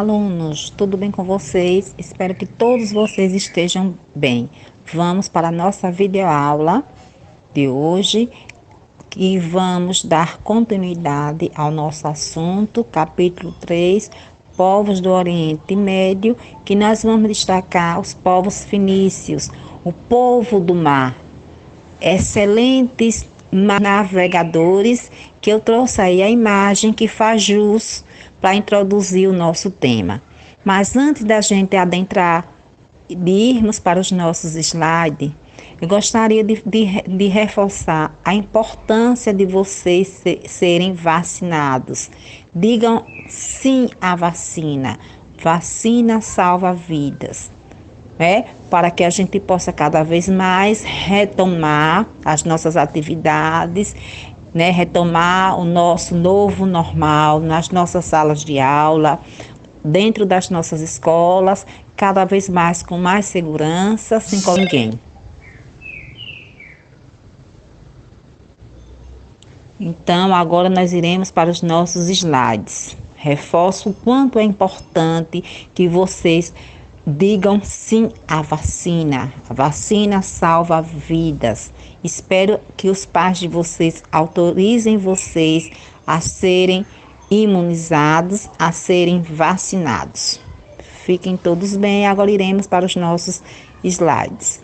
alunos, tudo bem com vocês? Espero que todos vocês estejam bem. Vamos para a nossa videoaula de hoje e vamos dar continuidade ao nosso assunto, capítulo 3, povos do Oriente Médio, que nós vamos destacar os povos fenícios, o povo do mar, excelentes navegadores, que eu trouxe aí a imagem que faz jus para introduzir o nosso tema. Mas antes da gente adentrar, de irmos para os nossos slides, eu gostaria de reforçar a importância de vocês serem vacinados. Digam sim à vacina. Vacina salva vidas. Para que a gente possa cada vez mais retomar as nossas atividades, retomar o nosso novo normal nas nossas salas de aula, dentro das nossas escolas, cada vez mais com mais segurança, sem com ninguém. Então, agora nós iremos para os nossos slides. Reforço o quanto é importante que vocês digam sim à vacina. A vacina salva vidas. Espero que os pais de vocês autorizem vocês a serem imunizados, a serem vacinados. Fiquem todos bem. Agora iremos para os nossos slides.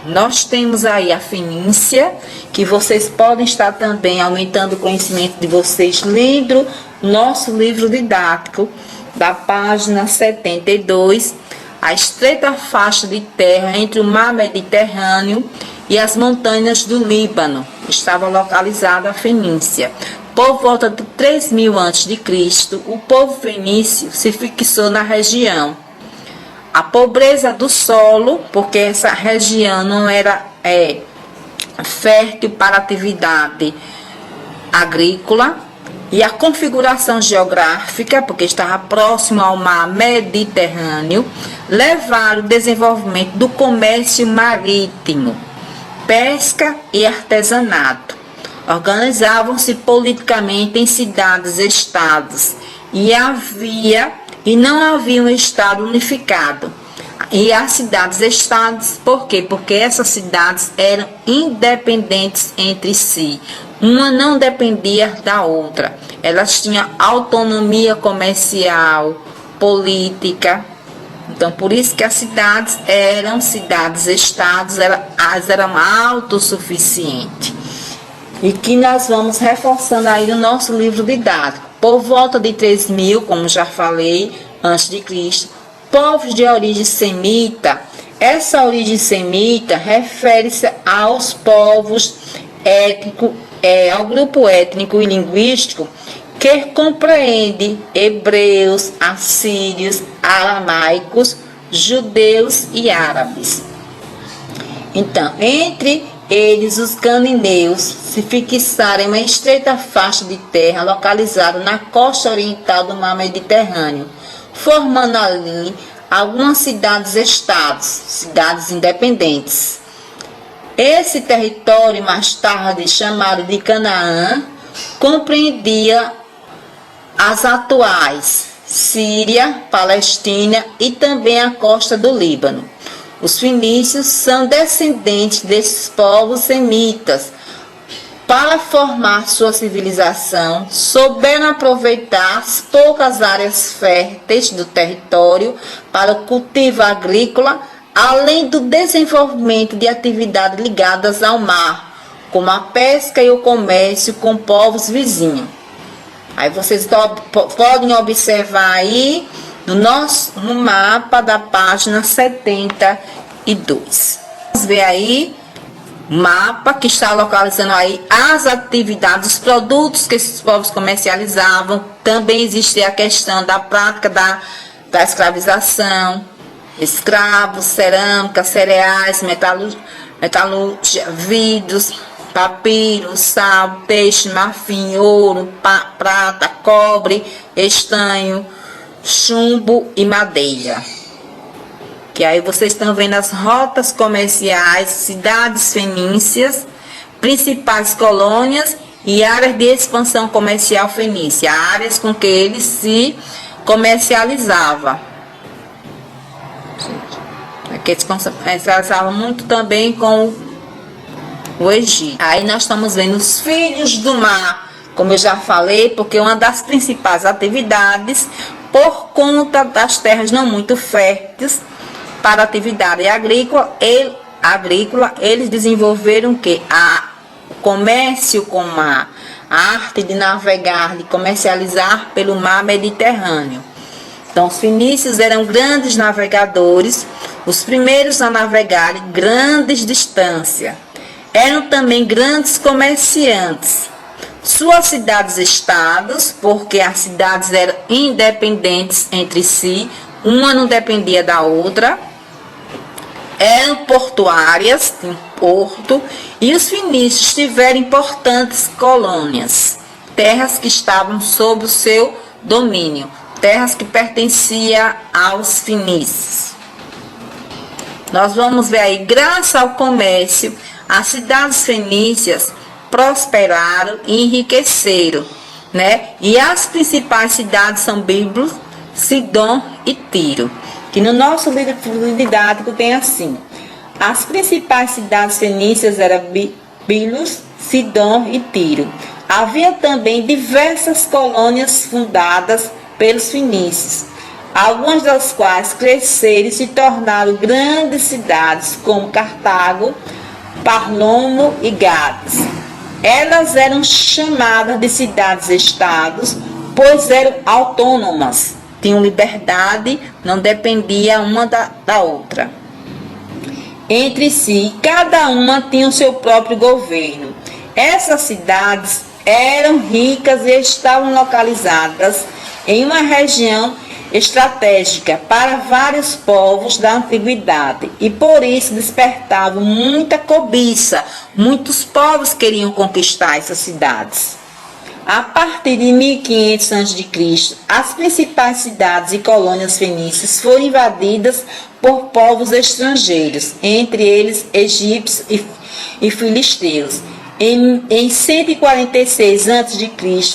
Nós temos aí a Fenícia, que vocês podem estar também aumentando o conhecimento de vocês lendo nosso livro didático da página 72, a estreita faixa de terra entre o mar Mediterrâneo e as montanhas do Líbano. Estava localizada a Fenícia. Por volta de 3000 a.C., o povo fenício se fixou na região. A pobreza do solo, porque essa região não era fértil para atividade agrícola, e a configuração geográfica, porque estava próximo ao mar Mediterrâneo, levaram o desenvolvimento do comércio marítimo, pesca e artesanato. Organizavam-se politicamente em cidades-estados e não havia um Estado unificado. E as cidades-estados, por quê? Porque essas cidades eram independentes entre si. Uma não dependia da outra. Elas tinham autonomia comercial, política. Então, por isso que as cidades eram cidades-estados, elas eram autossuficientes. E que nós vamos reforçando aí no nosso livro didático. Por volta de 3000, como já falei, antes de Cristo, povos de origem semita. Essa origem semita refere-se aos povos étnicos, ao grupo étnico e linguístico que compreende hebreus, assírios, aramaicos, judeus e árabes. Então, entre eles, os cananeus se fixaram em uma estreita faixa de terra localizada na costa oriental do mar Mediterrâneo, formando ali algumas cidades-estados, cidades independentes. Esse território, mais tarde chamado de Canaã, compreendia as atuais Síria, Palestina e também a costa do Líbano. Os fenícios são descendentes desses povos semitas. Para formar sua civilização, souberam aproveitar as poucas áreas férteis do território para o cultivo agrícola, além do desenvolvimento de atividades ligadas ao mar, como a pesca e o comércio com povos vizinhos. Aí vocês podem observar aí no mapa da página 72. Vamos ver aí o mapa que está localizando aí as atividades, os produtos que esses povos comercializavam. Também existe a questão da prática da escravização, escravos, cerâmica, cereais, metalurgia, vidros, papiro, sal, peixe, marfim, ouro, prata, cobre, estanho, chumbo e madeira. Que aí vocês estão vendo as rotas comerciais, cidades fenícias, principais colônias e áreas de expansão comercial fenícia, áreas com que ele se comercializava. Aqui eles comercializavam muito também com o Egito. Aí nós estamos vendo os filhos do mar, como eu já falei, porque uma das principais atividades, por conta das terras não muito férteis para a atividade agrícola, eles desenvolveram o que? O comércio com o mar, a arte de navegar, de comercializar pelo mar Mediterrâneo. Então, os fenícios eram grandes navegadores, os primeiros a navegar em grandes distâncias. Eram também grandes comerciantes. Suas cidades-estados, porque as cidades eram independentes entre si, uma não dependia da outra, eram portuárias, em porto, e os fenícios tiveram importantes colônias, terras que estavam sob o seu domínio, terras que pertenciam aos fenícios. Nós vamos ver aí, graças ao comércio, as cidades fenícias prosperaram e enriqueceram, né? E as principais cidades são Bíblos, Sidom e Tiro. Que no nosso livro didático tem assim: as principais cidades fenícias eram Bíblos, Sidom e Tiro. Havia também diversas colônias fundadas pelos fenícios, algumas das quais cresceram e se tornaram grandes cidades, como Cartago, Parlomo e Gades. Elas eram chamadas de cidades-estados, pois eram autônomas, tinham liberdade, não dependia uma da outra. Entre si, cada uma tinha o seu próprio governo. Essas cidades eram ricas e estavam localizadas em uma região estratégica para vários povos da antiguidade e por isso despertavam muita cobiça. Muitos povos queriam conquistar essas cidades. A partir de 1500 a.C., as principais cidades e colônias fenícias foram invadidas por povos estrangeiros, entre eles egípcios e filisteus. Em 146 a.C.,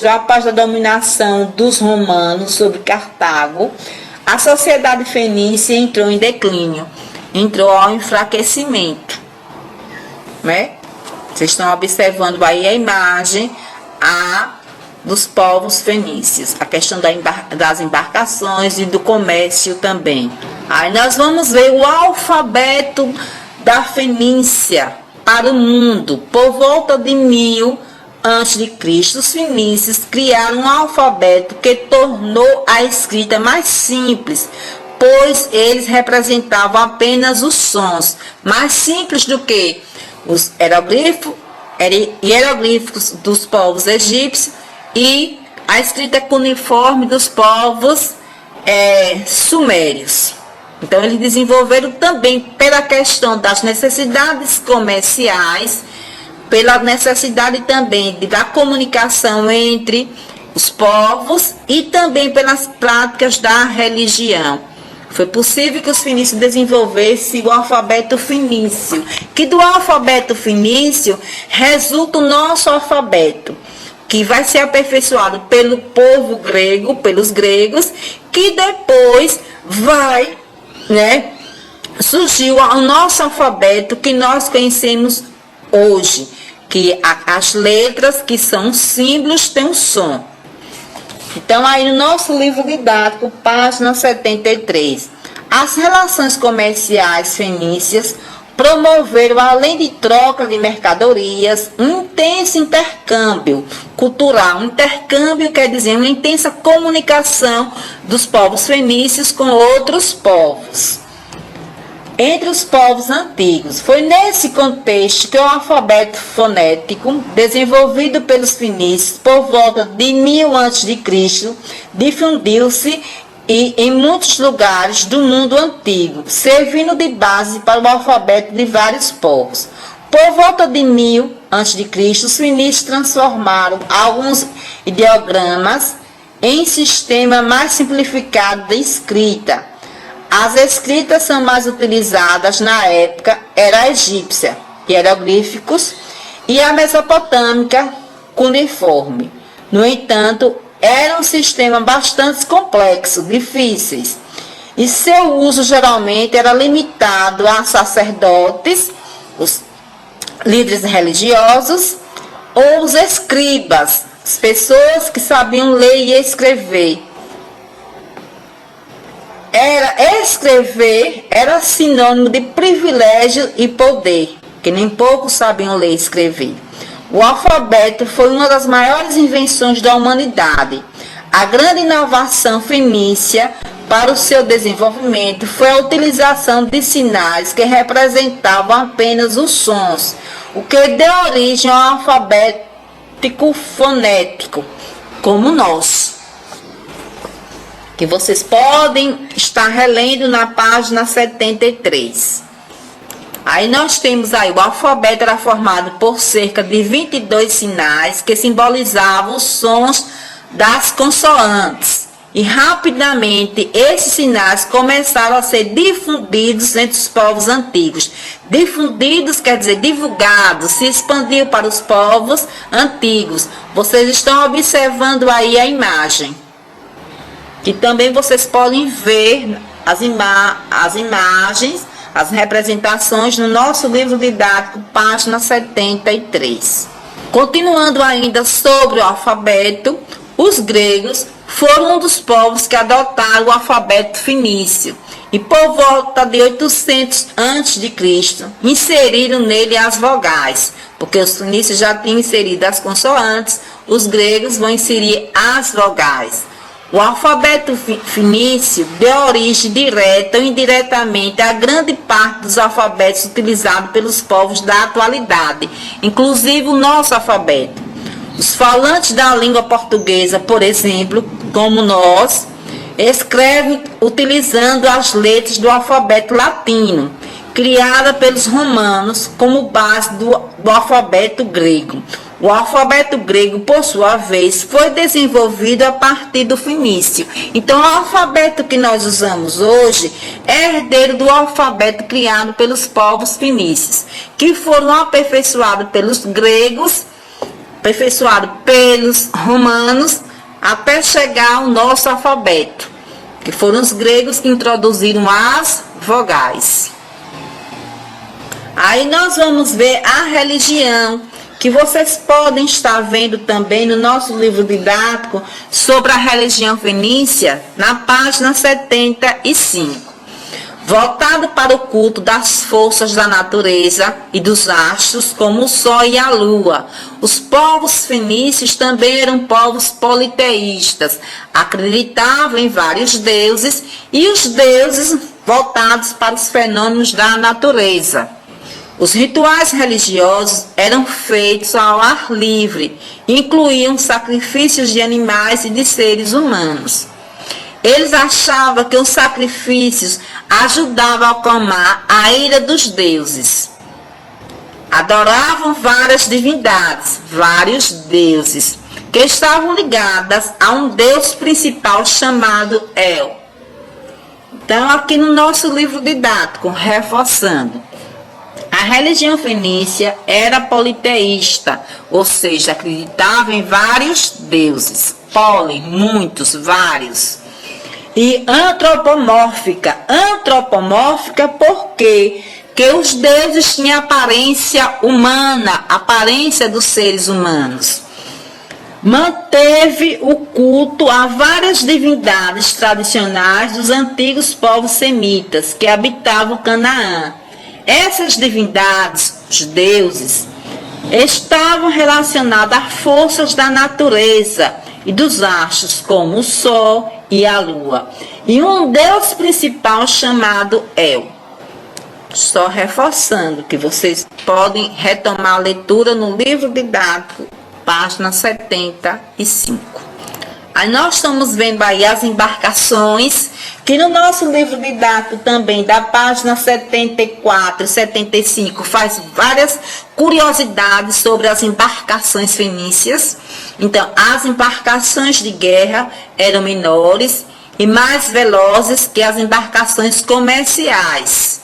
após a dominação dos romanos sobre Cartago, a sociedade fenícia entrou em declínio, entrou ao enfraquecimento, né? Vocês estão observando aí a imagem dos povos fenícios, a questão das embarcações e do comércio também. Aí nós vamos ver o alfabeto da Fenícia para o mundo. Por volta de 1000 a.C., os fenícios criaram um alfabeto que tornou a escrita mais simples, pois eles representavam apenas os sons, mais simples do que os hieroglifos dos povos egípcios e a escrita cuneiforme dos povos sumérios. Então, eles desenvolveram também pela questão das necessidades comerciais, pela necessidade também da comunicação entre os povos e também pelas práticas da religião. Foi possível que os fenícios desenvolvessem o alfabeto fenício, que do alfabeto fenício resulta o nosso alfabeto, que vai ser aperfeiçoado pelo povo grego, pelos gregos, que depois vai, surgiu o nosso alfabeto que nós conhecemos hoje, que as letras que são símbolos têm um som. Então, aí no nosso livro didático, página 73, as relações comerciais fenícias promoveram, além de troca de mercadorias, um intenso intercâmbio cultural. Intercâmbio quer dizer uma intensa comunicação dos povos fenícios com outros povos. Entre os povos antigos, foi nesse contexto que o alfabeto fonético, desenvolvido pelos fenícios por volta de 1000 a.C., difundiu-se em muitos lugares do mundo antigo, servindo de base para o alfabeto de vários povos. Por volta de 1000 a.C., os fenícios transformaram alguns ideogramas em sistema mais simplificado de escrita. As escritas são mais utilizadas na época era a egípcia, hieroglíficos, e a mesopotâmica, cuneiforme. No entanto, era um sistema bastante complexo, difíceis, e seu uso geralmente era limitado a sacerdotes, os líderes religiosos ou os escribas, as pessoas que sabiam ler e escrever. Escrever era sinônimo de privilégio e poder, que nem poucos sabiam ler e escrever. O alfabeto foi uma das maiores invenções da humanidade. A grande inovação fenícia para o seu desenvolvimento foi a utilização de sinais que representavam apenas os sons, o que deu origem ao alfabeto fonético, como o nosso, que vocês podem estar relendo na página 73. Aí nós temos aí, o alfabeto era formado por cerca de 22 sinais que simbolizavam os sons das consoantes. E rapidamente esses sinais começaram a ser difundidos entre os povos antigos. Difundidos quer dizer divulgados, se expandiu para os povos antigos. Vocês estão observando aí a imagem, que também vocês podem ver as imagens, as representações no nosso livro didático, página 73. Continuando ainda sobre o alfabeto, os gregos foram um dos povos que adotaram o alfabeto fenício e por volta de 800 a.C. inseriram nele as vogais, porque os fenícios já tinham inserido as consoantes, os gregos vão inserir as vogais. O alfabeto fenício deu origem direta ou indiretamente a grande parte dos alfabetos utilizados pelos povos da atualidade, inclusive o nosso alfabeto. Os falantes da língua portuguesa, por exemplo, como nós, escrevem utilizando as letras do alfabeto latino, criada pelos romanos como base do alfabeto grego. O alfabeto grego, por sua vez, foi desenvolvido a partir do fenício. Então, o alfabeto que nós usamos hoje é herdeiro do alfabeto criado pelos povos fenícios, que foram aperfeiçoados pelos gregos, aperfeiçoados pelos romanos, até chegar ao nosso alfabeto, que foram os gregos que introduziram as vogais. Aí nós vamos ver a religião, que vocês podem estar vendo também no nosso livro didático sobre a religião fenícia, na página 75. Voltado para o culto das forças da natureza e dos astros, como o sol e a lua. Os povos fenícios também eram povos politeístas, acreditavam em vários deuses e os deuses voltados para os fenômenos da natureza. Os rituais religiosos eram feitos ao ar livre, incluíam sacrifícios de animais e de seres humanos. Eles achavam que os sacrifícios ajudavam a acalmar a ira dos deuses. Adoravam várias divindades, vários deuses, que estavam ligadas a um deus principal chamado El. Então, aqui no nosso livro didático, reforçando, a religião fenícia era politeísta, ou seja, acreditava em vários deuses, muitos, vários. E antropomórfica porque os deuses tinham aparência humana, aparência dos seres humanos. Manteve o culto a várias divindades tradicionais dos antigos povos semitas que habitavam Canaã. Essas divindades, os deuses, estavam relacionadas a forças da natureza e dos astros, como o sol e a lua, e um deus principal chamado El. Só reforçando que vocês podem retomar a leitura no livro didático, página 75. Aí nós estamos vendo aí as embarcações, que no nosso livro didático também, da página 74 e 75, faz várias curiosidades sobre as embarcações fenícias. Então, as embarcações de guerra eram menores e mais velozes que as embarcações comerciais.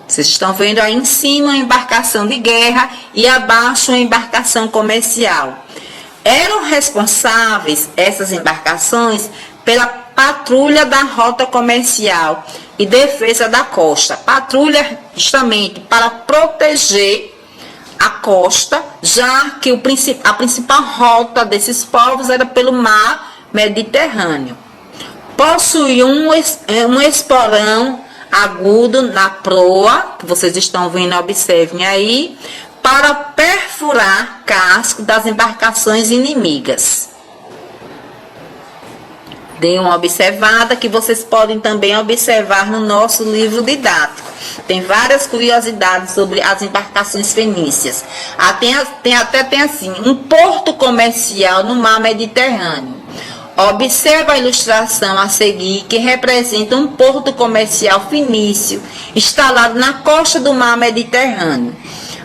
Vocês estão vendo aí em cima a embarcação de guerra e abaixo a embarcação comercial. Eram responsáveis, essas embarcações, pela patrulha da rota comercial e defesa da costa. Patrulha justamente para proteger a costa, já que a principal rota desses povos era pelo mar Mediterrâneo. Possuía um esporão agudo na proa, que vocês estão vendo, observem aí, para perfurar casco das embarcações inimigas. Dê uma observada, que vocês podem também observar no nosso livro didático. Tem várias curiosidades sobre as embarcações fenícias. Tem assim, um porto comercial no mar Mediterrâneo. Observa a ilustração a seguir, que representa um porto comercial fenício instalado na costa do mar Mediterrâneo.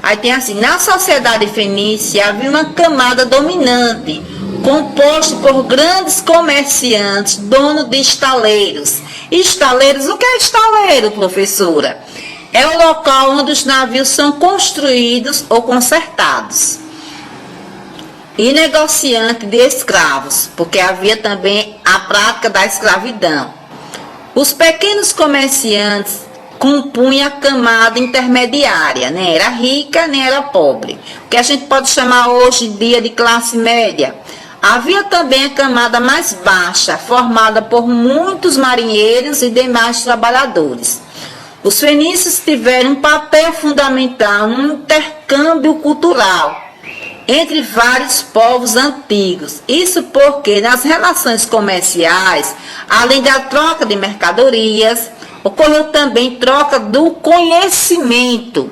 Aí tem assim, na sociedade fenícia havia uma camada dominante, composto por grandes comerciantes, donos de estaleiros. Estaleiros, o que é estaleiro, professora? É o local onde os navios são construídos ou consertados. E negociante de escravos, porque havia também a prática da escravidão. Os pequenos comerciantes compunham a camada intermediária, nem era rica, nem era pobre, o que a gente pode chamar hoje em dia de classe média. Havia também a camada mais baixa, formada por muitos marinheiros e demais trabalhadores. Os fenícios tiveram um papel fundamental no intercâmbio cultural entre vários povos antigos. Isso porque nas relações comerciais, além da troca de mercadorias, ocorreu também troca do conhecimento.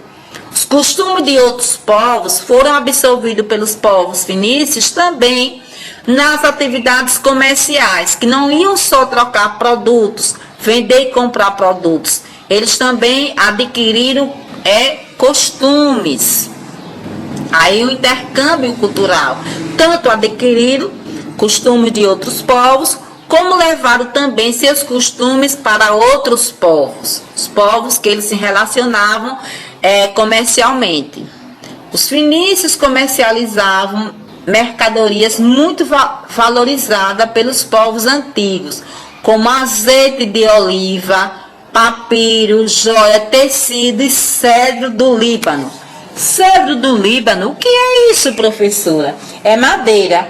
Os costumes de outros povos foram absorvidos pelos povos fenícios também nas atividades comerciais, que não iam só trocar produtos, vender e comprar produtos. Eles também adquiriram costumes. Aí o intercâmbio cultural, tanto adquiriram costumes de outros povos, como levaram também seus costumes para outros povos, os povos que eles se relacionavam comercialmente. Os fenícios comercializavam mercadorias muito valorizadas pelos povos antigos, como azeite de oliva, papiro, joia, tecido e cedro do Líbano. Cedro do Líbano, o que é isso, professora? É madeira.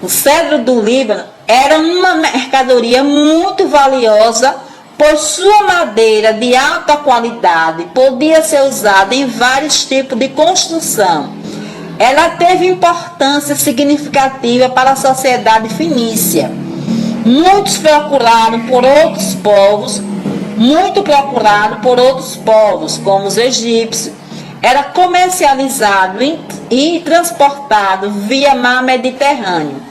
O cedro do Líbano era uma mercadoria muito valiosa, pois sua madeira de alta qualidade podia ser usada em vários tipos de construção. Ela teve importância significativa para a sociedade fenícia. Muitos procuraram por outros povos, como os egípcios. Era comercializado e transportado via mar Mediterrâneo.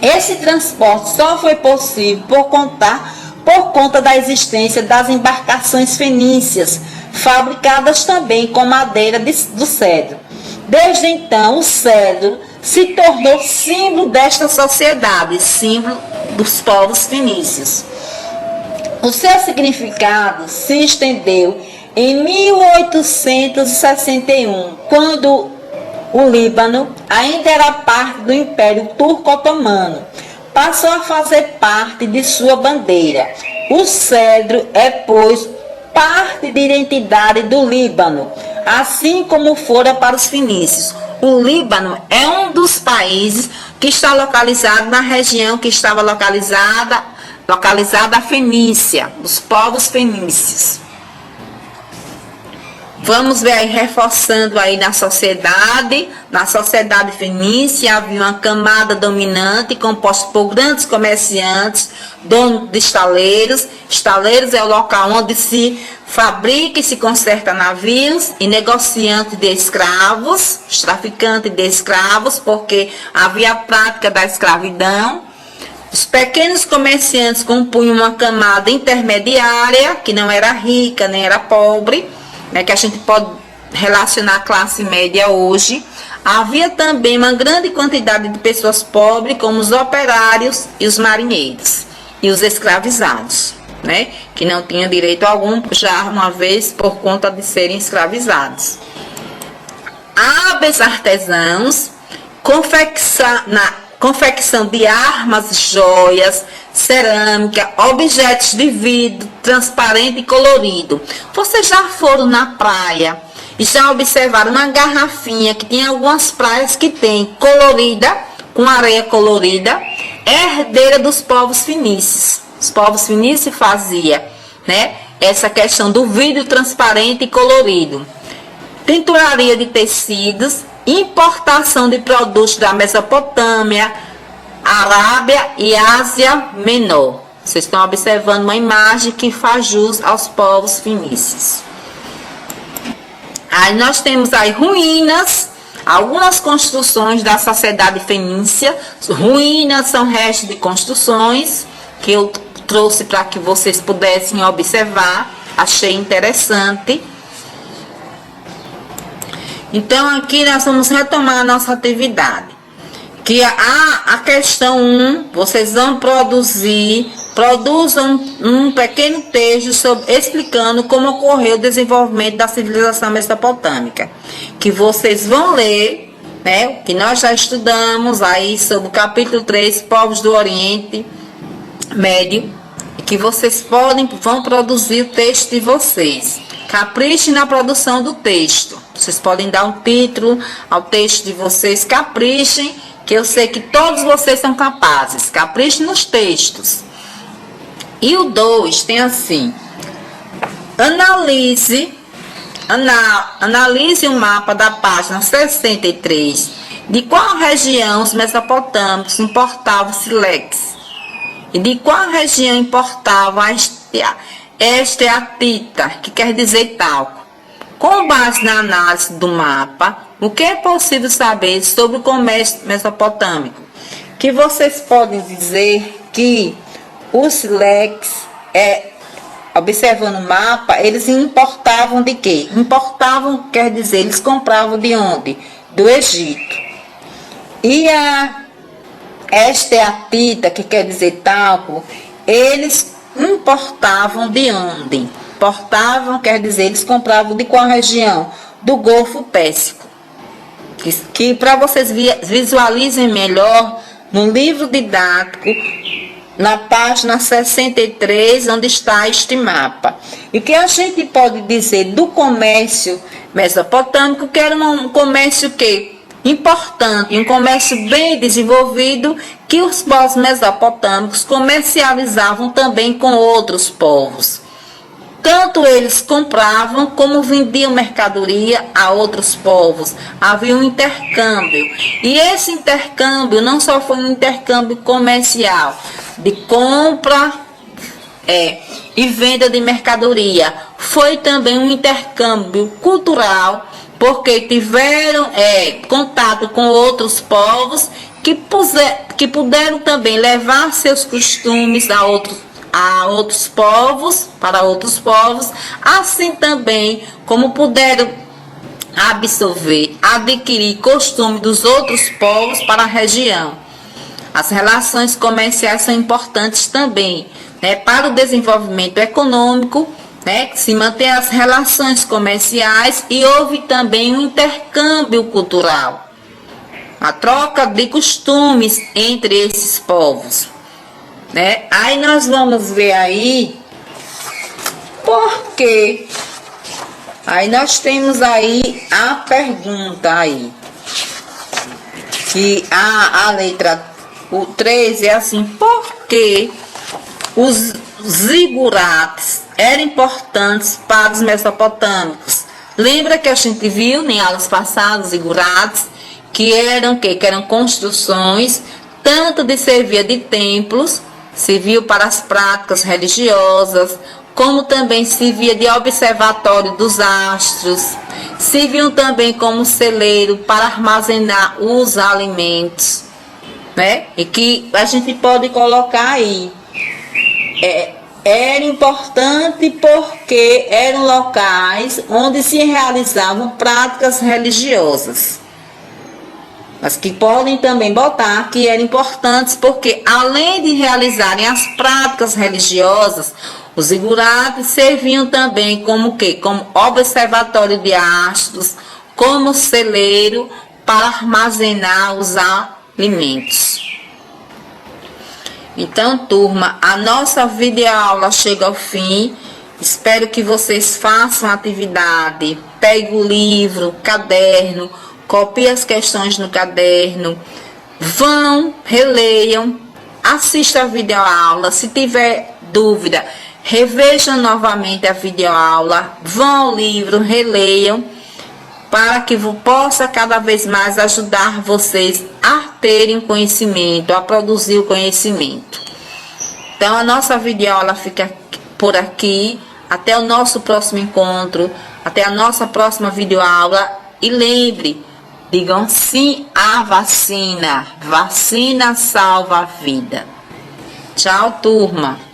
Esse transporte só foi possível por conta da existência das embarcações fenícias, fabricadas também com madeira do cedro. Desde então, o cedro se tornou símbolo desta sociedade, símbolo dos povos fenícios. O seu significado se estendeu em 1861, quando o Líbano ainda era parte do Império Turco-Otomano, passou a fazer parte de sua bandeira. O cedro é, pois, parte da identidade do Líbano, assim como fora para os fenícios. O Líbano é um dos países que está localizado na região que estava localizada a Fenícia, os povos fenícios. Vamos ver aí, reforçando aí na sociedade fenícia havia uma camada dominante composta por grandes comerciantes, donos de estaleiros. Estaleiros é o local onde se fabrica e se conserta navios, e negociantes de escravos, os traficantes de escravos, porque havia a prática da escravidão. Os pequenos comerciantes compunham uma camada intermediária, que não era rica nem era pobre, que a gente pode relacionar a classe média hoje. Havia também uma grande quantidade de pessoas pobres, como os operários e os marinheiros, e os escravizados, que não tinham direito algum, já uma vez por conta de serem escravizados. Hábeis artesãos confecção de armas, joias, cerâmica, objetos de vidro transparente e colorido. Vocês já foram na praia e já observaram uma garrafinha que tem algumas praias que tem colorida, com areia colorida, herdeira dos povos fenícios. Os povos fenícios faziam, né, essa questão do vidro transparente e colorido. Tinturaria de tecidos, importação de produtos da Mesopotâmia, Arábia e Ásia Menor. Vocês estão observando uma imagem que faz jus aos povos fenícios. Aí nós temos aí ruínas, algumas construções da sociedade fenícia. Ruínas são restos de construções que eu trouxe para que vocês pudessem observar. Achei interessante. Então, aqui nós vamos retomar a nossa atividade. Que a questão 1, vocês vão produzam um pequeno texto explicando como ocorreu o desenvolvimento da civilização mesopotâmica. Que vocês vão ler, né, o que nós já estudamos aí sobre o capítulo 3, Povos do Oriente Médio. E que vocês vão produzir o texto de vocês. Caprichem na produção do texto. Vocês podem dar um título ao texto de vocês. Caprichem, que eu sei que todos vocês são capazes. Caprichem nos textos. E o 2 tem assim: analise o mapa da página 63. De qual região os mesopotâmicos importavam sílex? E de qual região importavam a esteatita, que quer dizer talco? Com base na análise do mapa, o que é possível saber sobre o comércio mesopotâmico? Que vocês podem dizer que os sílex, observando o mapa, eles importavam de quê? Importavam, quer dizer, eles compravam de onde? Do Egito. E a esteatita, que quer dizer talco, eles importavam de onde? Importavam, quer dizer, eles compravam de qual região? Do Golfo Pérsico. Que para vocês visualizem melhor, no livro didático, na página 63, onde está este mapa. E o que a gente pode dizer do comércio mesopotâmico, que era um comércio que importante, um comércio bem desenvolvido, que os povos mesopotâmicos comercializavam também com outros povos. Tanto eles compravam como vendiam mercadoria a outros povos. Havia um intercâmbio. E esse intercâmbio não só foi um intercâmbio comercial, de compra e venda de mercadoria, foi também um intercâmbio cultural, porque tiveram contato com outros povos que puderam também levar seus costumes a outros povos, para outros povos, assim também como puderam absorver, adquirir costume dos outros povos para a região. As relações comerciais são importantes também, né, para o desenvolvimento econômico, né, se mantém as relações comerciais e houve também um intercâmbio cultural, a troca de costumes entre esses povos. Né? Aí nós vamos ver aí por quê. Aí nós temos aí a pergunta aí, que a letra, o 3 é assim: por que os zigurates eram importantes para os mesopotâmicos? Lembra que a gente viu em aulas passadas os zigurates, que eram construções tanto de servia de templos, serviu para as práticas religiosas, como também servia de observatório dos astros, serviu também como celeiro para armazenar os alimentos, né? E que a gente pode colocar aí, era importante porque eram locais onde se realizavam práticas religiosas. Mas que podem também botar que eram importantes porque, além de realizarem as práticas religiosas, os zigurates serviam também como observatório de astros, como celeiro, para armazenar os alimentos. Então, turma, a nossa videoaula chega ao fim. Espero que vocês façam a atividade, peguem o livro, caderno, copiem as questões no caderno, vão, releiam, assistam a videoaula. Se tiver dúvida, revejam novamente a videoaula, vão ao livro, releiam, para que possa cada vez mais ajudar vocês a terem conhecimento, a produzir o conhecimento. Então, a nossa videoaula fica por aqui. Até o nosso próximo encontro, até a nossa próxima videoaula. E lembre, digam sim à vacina. Vacina salva a vida. Tchau, turma.